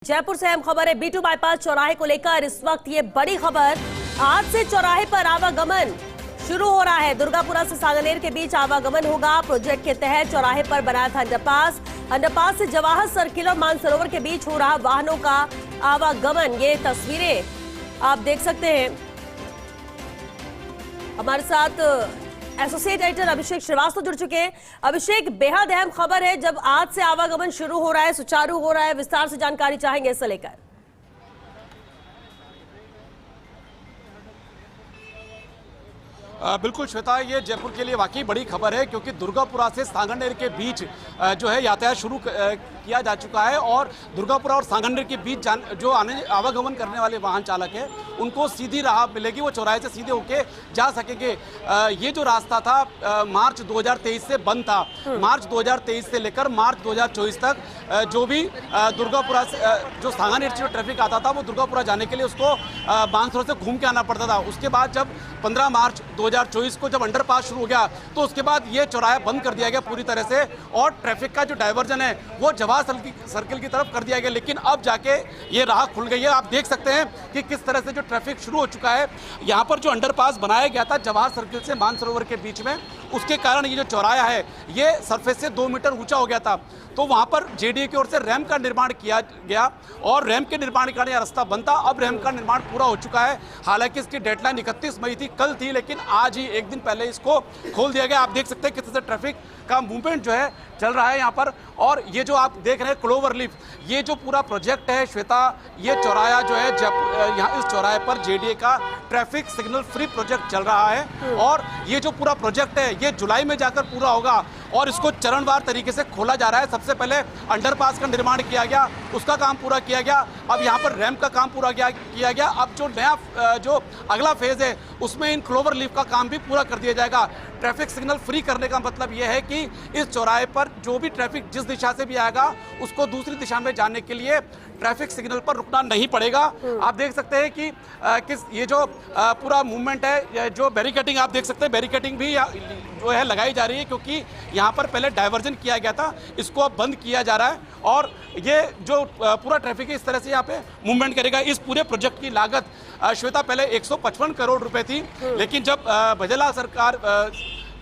जयपुर से अहम खबर है। B2 बाईपास चौराहे को लेकर इस वक्त ये बड़ी खबर। आज से चौराहे पर आवागमन शुरू हो रहा है। दुर्गापुरा से सांगनेर के बीच आवागमन होगा। प्रोजेक्ट के तहत चौराहे पर बनाया था अंडरपास से जवाहर सर्किल और मानसरोवर के बीच हो रहा वाहनों का आवागमन। ये तस्वीरें आप देख सकते हैं। हमारे साथ एसोसिएट एडिटर अभिषेक श्रीवास्तव जुड़ चुके हैं। अभिषेक, बेहद अहम खबर है। जब आज से आवागमन शुरू हो रहा है, सुचारू हो रहा है, विस्तार से जानकारी चाहेंगे इससे लेकर। बिल्कुल श्वेता, ये जयपुर के लिए वाकई बड़ी खबर है क्योंकि दुर्गापुरा से सांगनेर के बीच जो है यातायात शुरू किया जा चुका है और दुर्गापुरा और सांगनेर के बीच जो आवागमन करने वाले वाहन चालक हैं उनको सीधी राह मिलेगी। वो चौराहे से सीधे होके जा सकेंगे। ये जो रास्ता था मार्च 2023 से बंद था। मार्च 2023 से लेकर मार्च 2024 तक जो भी दुर्गापुरा से जो सांगनेर से जो ट्रैफिक आता था वो दुर्गापुरा जाने के लिए उसको मानसरोवर से घूम के आना पड़ता था। उसके बाद जब 15 मार्च 2024 को जब अंडरपास शुरू हो गया तो उसके बाद ये चौराहा बंद कर दिया गया पूरी तरह से और ट्रैफिक का जो डाइवर्जन है वो जवाहर सर्किल की तरफ कर दिया गया। लेकिन अब जाके ये राह खुल गई है। आप देख सकते हैं कि किस तरह से जो ट्रैफिक शुरू हो चुका है। यहाँ पर जो अंडरपास बनाया गया था जवाहर सर्किल से मानसरोवर के बीच में, उसके कारण ये जो चौराहा है ये सरफेस से 2 मीटर ऊंचा हो गया था। तो वहाँ पर जेडीए की ओर से रैंप का निर्माण किया गया और रैंप के निर्माण के कारण यह रास्ता बंद था। अब रैंप का निर्माण पूरा हो चुका है। हालांकि इसकी डेडलाइन 31 मई थी, कल थी, लेकिन आज ही एक दिन पहले इसको खोल दिया गया। आप देख सकते हैं किस तरह से ट्रैफिक का मूवमेंट जो है चल रहा है यहाँ पर। और ये जो आप देख रहे हैं क्लोवर लीफ, ये जो पूरा प्रोजेक्ट है श्वेता, ये चौराहा जो है यहाँ इस चौराहे पर जेडीए का ट्रैफिक सिग्नल फ्री प्रोजेक्ट चल रहा है और ये जो पूरा प्रोजेक्ट है ये जुलाई में जाकर पूरा होगा और इसको चरणवार तरीके से खोला जा रहा है। सबसे पहले अंडरपास का निर्माण किया गया, उसका काम पूरा किया गया। अब यहाँ पर रैंप का काम पूरा किया गया। अब जो नया जो अगला फेज है उसमें इन क्लोवर लीफ का काम भी पूरा कर दिया जाएगा। ट्रैफिक सिग्नल फ्री करने का मतलब यह है कि इस चौराहे पर जो भी ट्रैफिक जिस दिशा से भी आएगा उसको दूसरी दिशा में जाने के लिए ट्रैफिक सिग्नल पर रुकना नहीं पड़ेगा। आप देख सकते हैं कि किस ये जो पूरा मूवमेंट है, जो बैरिकेडिंग आप देख सकते हैं, बैरिकेडिंग भी जो है लगाई जा रही है क्योंकि यहाँ पर पहले डाइवर्जन किया गया था, इसको अब बंद किया जा रहा है और ये जो पूरा ट्रैफिक है इस तरह से यहाँ पे मूवमेंट करेगा। इस पूरे प्रोजेक्ट की लागत श्वेता पहले 155 करोड़ रुपए थी, लेकिन जब बजला सरकार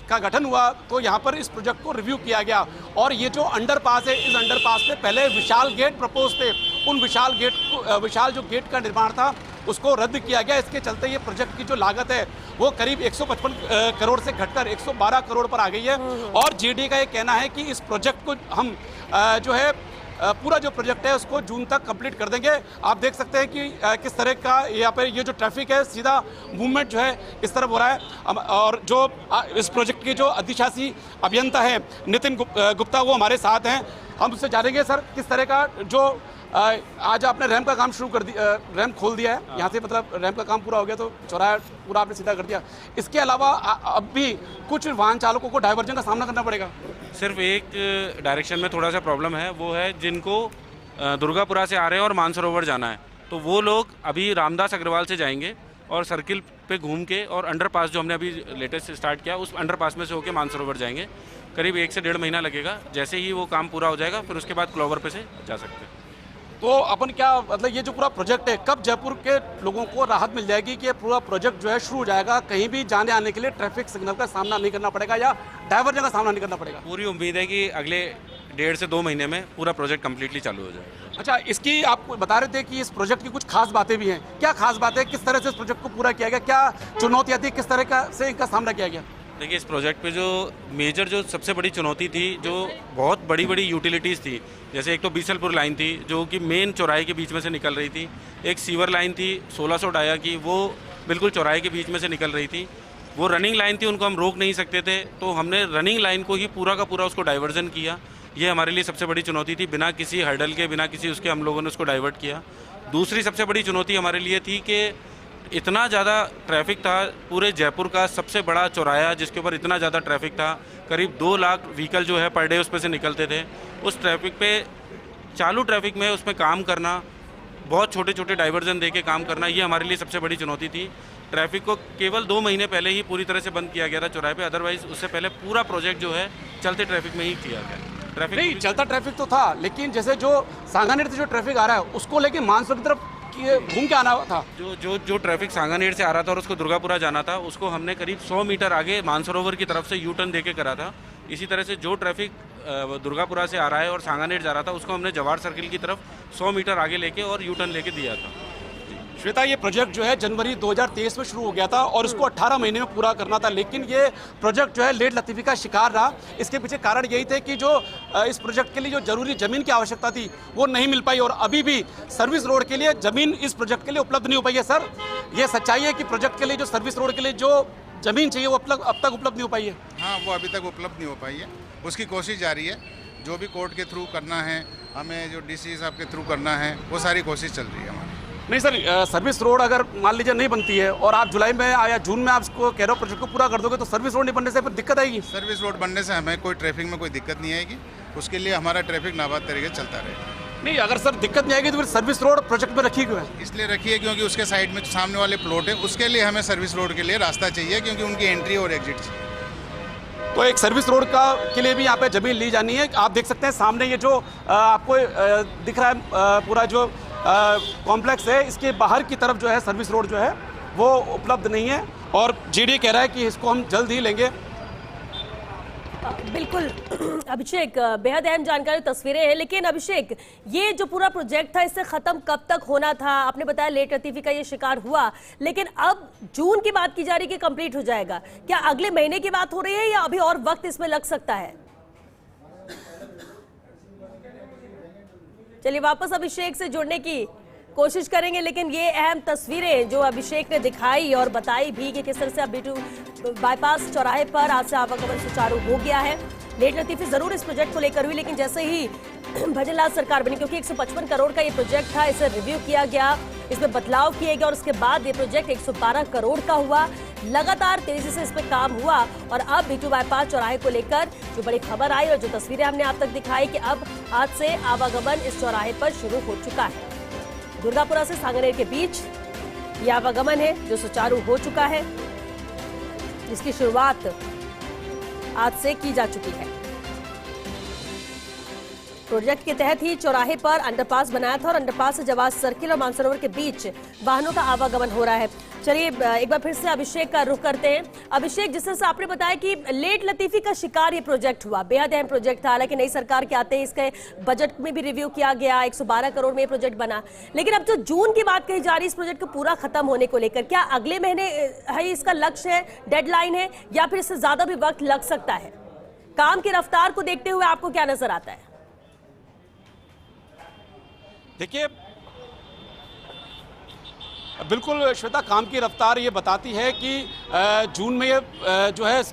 का गठन हुआ तो यहाँ पर इस प्रोजेक्ट को रिव्यू किया गया और ये जो अंडरपास है, इस अंडरपास में पहले विशाल गेट प्रपोज थे, उन विशाल जो गेट का निर्माण था उसको रद्द किया गया। इसके चलते ये प्रोजेक्ट की जो लागत है वो करीब 155 करोड़ से घटकर 112 करोड़ पर आ गई है और जेडीए का ये कहना है कि इस प्रोजेक्ट को हम जो है पूरा जो प्रोजेक्ट है उसको जून तक कंप्लीट कर देंगे। आप देख सकते हैं कि किस तरह का यहाँ पे ये जो ट्रैफिक है सीधा मूवमेंट जो है इस तरफ हो रहा है और जो इस प्रोजेक्ट के जो अधिशासी अभियंता है नितिन गुप्ता वो हमारे साथ हैं। हम उससे जानेंगे सर किस तरह का जो आज आपने रैंप का काम शुरू कर दिया, रैंप खोल दिया है यहाँ से, मतलब रैंप का काम पूरा हो गया तो चौराहा पूरा आपने सीधा कर दिया। इसके अलावा अब भी कुछ वाहन चालकों को डाइवर्जन का सामना करना पड़ेगा। सिर्फ एक डायरेक्शन में थोड़ा सा प्रॉब्लम है, वो है जिनको दुर्गापुरा से आ रहे हैं और मानसरोवर जाना है तो वो लोग अभी रामदास अग्रवाल से जाएंगे और सर्किल पे घूम के और अंडरपास जो हमने अभी लेटेस्ट स्टार्ट किया उस अंडरपास में से होकर मानसरोवर जाएंगे। करीब 1 से 1.5 महीना लगेगा। जैसे ही वो काम पूरा हो जाएगा फिर उसके बाद क्लोवर पे से जा सकते हैं। तो अपन क्या मतलब ये जो पूरा प्रोजेक्ट है कब जयपुर के लोगों को राहत मिल जाएगी कि ये पूरा प्रोजेक्ट जो है शुरू हो जाएगा, कहीं भी जाने आने के लिए ट्रैफिक सिग्नल का सामना नहीं करना पड़ेगा या डाइवर्जन का सामना नहीं करना पड़ेगा? पूरी उम्मीद है कि अगले 1.5 से 2 महीने में पूरा प्रोजेक्ट कम्प्लीटली चालू हो जाए। अच्छा, इसकी आप बता रहे थे कि इस प्रोजेक्ट की कुछ खास बातें भी हैं। क्या खास बातें, किस तरह से इस प्रोजेक्ट को पूरा किया गया, क्या चुनौतियाँ थी, किस तरह से इनका सामना किया गया? देखिए, इस प्रोजेक्ट पे जो मेजर जो सबसे बड़ी चुनौती थी, जो बहुत बड़ी बड़ी यूटिलिटीज़ थी, जैसे एक तो बीसलपुर लाइन थी जो कि मेन चौराहे के बीच में से निकल रही थी, एक सीवर लाइन थी 1600 डाया की, वो बिल्कुल चौराहे के बीच में से निकल रही थी। वो रनिंग लाइन थी, उनको हम रोक नहीं सकते थे तो हमने रनिंग लाइन को ही पूरा का पूरा उसको डाइवर्जन किया। ये हमारे लिए सबसे बड़ी चुनौती थी। बिना किसी हर्डल के, बिना किसी उसके हम लोगों ने उसको डाइवर्ट किया। दूसरी सबसे बड़ी चुनौती हमारे लिए थी कि इतना ज़्यादा ट्रैफिक था, पूरे जयपुर का सबसे बड़ा चौराहा जिसके ऊपर इतना ज़्यादा ट्रैफिक था, करीब 2 लाख व्हीकल जो है पर डे उस पर से निकलते थे। उस ट्रैफिक पे, चालू ट्रैफिक में उसमें काम करना, बहुत छोटे छोटे डाइवर्जन दे के काम करना, ये हमारे लिए सबसे बड़ी चुनौती थी। ट्रैफिक को केवल 2 महीने पहले ही पूरी तरह से बंद किया गया था चौराहे पे, अदरवाइज़ उससे पहले पूरा प्रोजेक्ट जो है चलते ट्रैफिक में ही किया गया। ट्रैफिक नहीं, चलता ट्रैफिक तो था, लेकिन जैसे जो सांगानेर से जो ट्रैफिक आ रहा है उसको लेके मानसरोवर की तरफ घूम के आना था। जो ट्रैफिक सांगानेर से आ रहा था और उसको दुर्गापुरा जाना था, उसको हमने करीब 100 मीटर आगे मानसरोवर की तरफ से यू टर्न देके करा था। इसी तरह से जो ट्रैफिक दुर्गापुरा से आ रहा है और सांगानेर जा रहा था, उसको हमने जवाहर सर्किल की तरफ 100 मीटर आगे लेके और यू टर्न लेके दिया था। श्वेता, ये प्रोजेक्ट जो है जनवरी 2023 में शुरू हो गया था और इसको 18 महीने में पूरा करना था, लेकिन ये प्रोजेक्ट जो है लेट लतीफ़ी का शिकार रहा। इसके पीछे कारण यही थे कि जो इस प्रोजेक्ट के लिए जो जरूरी ज़मीन की आवश्यकता थी वो नहीं मिल पाई, और अभी भी सर्विस रोड के लिए ज़मीन इस प्रोजेक्ट के लिए उपलब्ध नहीं हो पाई है। सर, ये सच्चाई है कि प्रोजेक्ट के लिए जो सर्विस रोड के लिए जो ज़मीन चाहिए वो अब तक उपलब्ध नहीं हो पाई है? हाँ, वो अभी तक उपलब्ध नहीं हो पाई है। उसकी कोशिश जारी है। जो भी कोर्ट के थ्रू करना है, हमें जो डीसी साहब के थ्रू करना है, वो सारी कोशिश चल रही है हमारी। नहीं सर, सर्विस रोड अगर मान लीजिए नहीं बनती है और आप जुलाई में या जून में आप इसको कह रहे हो प्रोजेक्ट को पूरा कर दोगे, तो सर्विस रोड नहीं बनने से फिर दिक्कत आएगी? सर्विस रोड बनने से हमें कोई ट्रैफिक में कोई दिक्कत नहीं आएगी। उसके लिए हमारा ट्रैफिक नाबाद तरीके से चलता रहेगा। नहीं, अगर सर दिक्कत नहीं आएगी तो फिर सर्विस रोड प्रोजेक्ट में रखी क्यों है? इसलिए रखी है क्योंकि उसके साइड में जो सामने वाले प्लॉट है उसके लिए हमें सर्विस रोड के लिए रास्ता चाहिए, क्योंकि उनकी एंट्री और एग्जिट चाहिए। तो एक सर्विस रोड के लिए भी यहाँ पे जमीन ली जानी है। आप देख सकते हैं सामने ये जो आपको दिख रहा है पूरा जो कॉम्प्लेक्स है, इसके बाहर की तरफ जो है सर्विस रोड जो है वो उपलब्ध नहीं है, और जेडीए कह रहा है कि इसको हम जल्द ही लेंगे। बिल्कुल अभिषेक, बेहद अहम जानकारी, तस्वीरें हैं। लेकिन अभिषेक, ये जो पूरा प्रोजेक्ट था इससे खत्म कब तक होना था? आपने बताया लेट लतीफी का ये शिकार हुआ, लेकिन अब जून की बात की जा रही है कि कंप्लीट हो जाएगा। क्या अगले महीने की बात हो रही है या अभी और वक्त इसमें लग सकता है? चलिए वापस अभिषेक से जुड़ने की कोशिश करेंगे, लेकिन ये अहम तस्वीरें जो अभिषेक ने दिखाई और बताई भी कि किस तरह से अब B2 बाईपास चौराहे पर आज से आवागमन सुचारू हो गया है। लेट लतीफी जरूर इस प्रोजेक्ट को लेकर हुई, लेकिन जैसे ही भजनलाल सरकार बनी, क्योंकि 155 करोड़ का ये प्रोजेक्ट था, इसे रिव्यू किया गया, इसमें बदलाव किए गए और उसके बाद ये प्रोजेक्ट 112 करोड़ का हुआ। लगातार तेजी से इस पर काम हुआ और अब B2 बाईपास चौराहे को लेकर जो बड़ी खबर आई और जो तस्वीरें हमने आप तक दिखाई कि अब आज से आवागमन इस चौराहे पर शुरू हो चुका है। दुर्गापुरा से सांगानेर के बीच ये आवागमन है जो सुचारू हो चुका है, जिसकी शुरुआत आज से की जा चुकी है। प्रोजेक्ट के तहत ही चौराहे पर अंडरपास बनाया था और अंडरपास से जवाहर सर्किल और मानसरोवर के बीच वाहनों का आवागमन हो रहा है। चलिए एक बार फिर से अभिषेक का रुख करते हैं। अभिषेक, जिस तरह से आपने बताया कि लेट लतीफी का शिकार ये प्रोजेक्ट हुआ, बेहद अहम प्रोजेक्ट था, हालांकि नई सरकार के आते ही इसके बजट में भी रिव्यू किया गया, 112 करोड़ में ये प्रोजेक्ट बना, लेकिन अब जो जून की बात कही जा रही है इस प्रोजेक्ट को पूरा खत्म होने को लेकर, क्या अगले महीने है इसका लक्ष्य है, डेडलाइन है, या फिर इससे ज्यादा भी वक्त लग सकता है? काम की रफ्तार को देखते हुए आपको क्या नजर आता है? देखिए, बिल्कुल श्वेता, काम की रफ्तार ये बताती है कि जून में ये जो है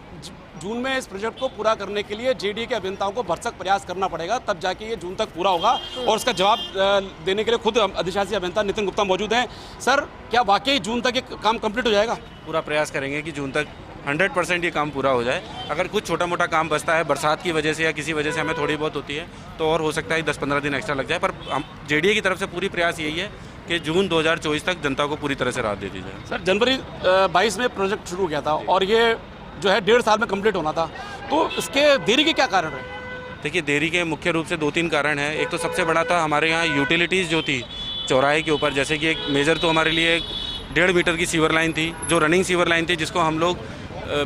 जून में इस प्रोजेक्ट को पूरा करने के लिए जेडीए के अभियंताओं को भरसक प्रयास करना पड़ेगा, तब जाके ये जून तक पूरा होगा। और उसका जवाब देने के लिए खुद अधिशासी अभियंता नितिन गुप्ता मौजूद हैं। सर, क्या वाकई जून तक ये काम कंप्लीट हो जाएगा? पूरा प्रयास करेंगे कि जून तक 100% ये काम पूरा हो जाए। अगर कुछ छोटा मोटा काम बचता है बरसात की वजह से या किसी वजह से हमें थोड़ी बहुत होती है तो और हो सकता है 10-15 दिन एक्स्ट्रा लग जाए, पर हम जेडीए की तरफ से पूरी प्रयास यही है कि जून 2024 तक जनता को पूरी तरह से राहत दे दी जाए। सर, जनवरी 22 में प्रोजेक्ट शुरू किया था और ये जो है 1.5 साल में कंप्लीट होना था, तो इसके देरी के क्या कारण है? देखिए, देरी के मुख्य रूप से 2-3 कारण हैं। एक तो सबसे बड़ा था हमारे यहाँ यूटिलिटीज़ जो थी चौराहे के ऊपर, जैसे कि एक मेजर तो हमारे लिए 1.5 मीटर की सीवर लाइन थी, जो रनिंग सीवर लाइन थी, जिसको हम लोग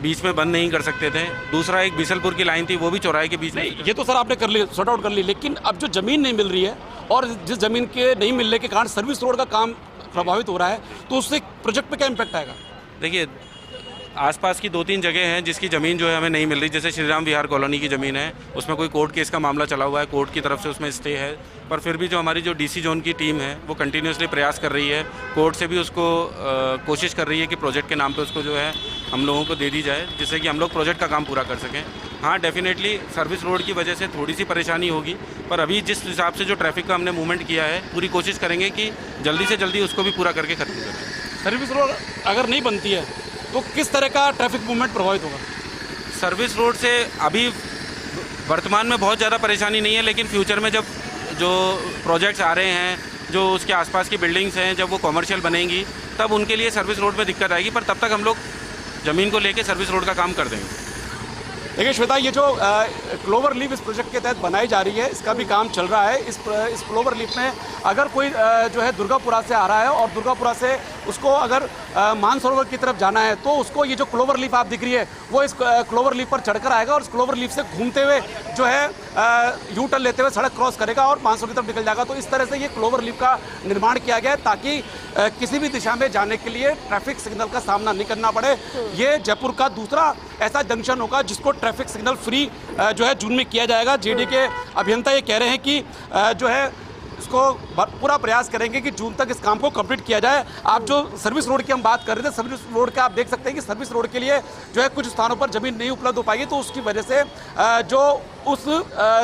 बीच में बंद नहीं कर सकते थे। दूसरा एक बीसलपुर की लाइन थी, वो भी चौराहे के बीच में। ये तो सर आपने कर ली, सॉर्ट आउट कर ली, लेकिन अब जो ज़मीन नहीं मिल रही है और जिस ज़मीन के नहीं मिलने के कारण सर्विस रोड का काम प्रभावित हो रहा है, तो उससे प्रोजेक्ट पे क्या इम्पैक्ट आएगा? देखिए, आसपास की 2-3 जगह हैं जिसकी ज़मीन जो है हमें नहीं मिल रही, जैसे श्री राम विहार कॉलोनी की ज़मीन है, उसमें कोई कोर्ट केस का मामला चला हुआ है, कोर्ट की तरफ से उसमें स्टे है, पर फिर भी जो हमारी जो डीसी जोन की टीम है वो कंटिन्यूसली प्रयास कर रही है, कोर्ट से भी उसको कोशिश कर रही है कि प्रोजेक्ट के नाम पे उसको जो है हम लोगों को दे दी जाए, जिससे कि हम लोग प्रोजेक्ट का काम पूरा कर सकें। हाँ, डेफिनेटली सर्विस रोड की वजह से थोड़ी सी परेशानी होगी, पर अभी जिस हिसाब से जो ट्रैफिक का हमने मूवमेंट किया है, पूरी कोशिश करेंगे कि जल्दी से जल्दी उसको भी पूरा करके ख़त्म करें। सर्विस रोड अगर नहीं बनती है तो किस तरह का ट्रैफिक मूवमेंट प्रभावित होगा? सर्विस रोड से अभी वर्तमान में बहुत ज़्यादा परेशानी नहीं है, लेकिन फ्यूचर में जब जो प्रोजेक्ट्स आ रहे हैं, जो उसके आसपास की बिल्डिंग्स हैं, जब वो कॉमर्शियल बनेंगी तब उनके लिए सर्विस रोड में दिक्कत आएगी, पर तब तक हम लोग ज़मीन को लेके सर्विस रोड का काम कर देंगे। देखिए श्वेता, ये जो क्लोवर लीफ इस प्रोजेक्ट के के तहत बनाई जा रही है, इसका भी काम चल रहा है। इस क्लोवर लीफ में अगर कोई जो है दुर्गापुरा से आ रहा है और दुर्गापुरा से उसको अगर मानसरोवर की तरफ जाना है तो उसको ये जो क्लोवर लीफ आप दिख रही है वो इस क्लोवर लीफ पर चढ़कर आएगा और इस क्लोवर लीफ से घूमते हुए जो है यू टर्न लेते हुए सड़क क्रॉस करेगा और मानसरोवर की तरफ निकल जाएगा। तो इस तरह से ये क्लोवर लीफ का निर्माण किया गया है ताकि किसी भी दिशा में जाने के लिए ट्रैफिक सिग्नल का सामना नहीं करना पड़े। ये जयपुर का दूसरा ऐसा जंक्शन होगा जिसको ट्रैफिक सिग्नल फ्री जो है जून में किया जाएगा। जेडी के अभियंता ये कह रहे हैं कि जो है इसको पूरा प्रयास करेंगे कि जून तक इस काम को कंप्लीट किया जाए। आप जो सर्विस रोड की हम बात कर रहे थे, सर्विस रोड का आप देख सकते हैं कि सर्विस रोड के लिए जो है कुछ स्थानों पर जमीन नहीं उपलब्ध हो पाएगी, तो उसकी वजह से जो उस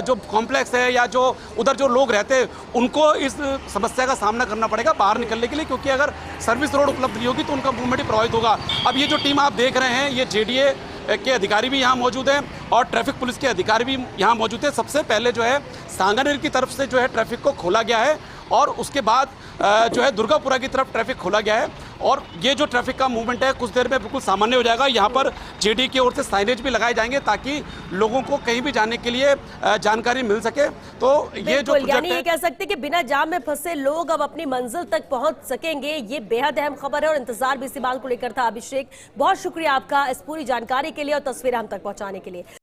जो कॉम्प्लेक्स है या जो उधर जो लोग रहते हैं उनको इस समस्या का सामना करना पड़ेगा बाहर निकलने के लिए, क्योंकि अगर सर्विस रोड उपलब्ध नहीं होगी तो उनका मूवमेंट ही प्रभावित होगा। अब ये जो टीम आप देख रहे हैं ये जेडीए के अधिकारी भी यहाँ मौजूद हैं और ट्रैफिक पुलिस के अधिकारी भी यहाँ मौजूद हैं। सबसे पहले जो है सांगानेर की तरफ से जो है ट्रैफिक को खोला गया है और उसके बाद जो है दुर्गापुरा की तरफ ट्रैफिक खोला गया है और ये जो ट्रैफिक का मूवमेंट है कुछ देर में बिल्कुल सामान्य हो जाएगा। यहाँ पर जेडी की ओर से साइनेज भी लगाए जाएंगे ताकि लोगों को कहीं भी जाने के लिए जानकारी मिल सके। तो ये जो यानी ये कह सकते हैं कि बिना जाम में फंसे लोग अब अपनी मंजिल तक पहुंच सकेंगे। ये बेहद अहम खबर है और इंतजार भी इसी बात को लेकर था। अभिषेक, बहुत शुक्रिया आपका इस पूरी जानकारी के लिए और तस्वीरें हम तक पहुंचाने के लिए।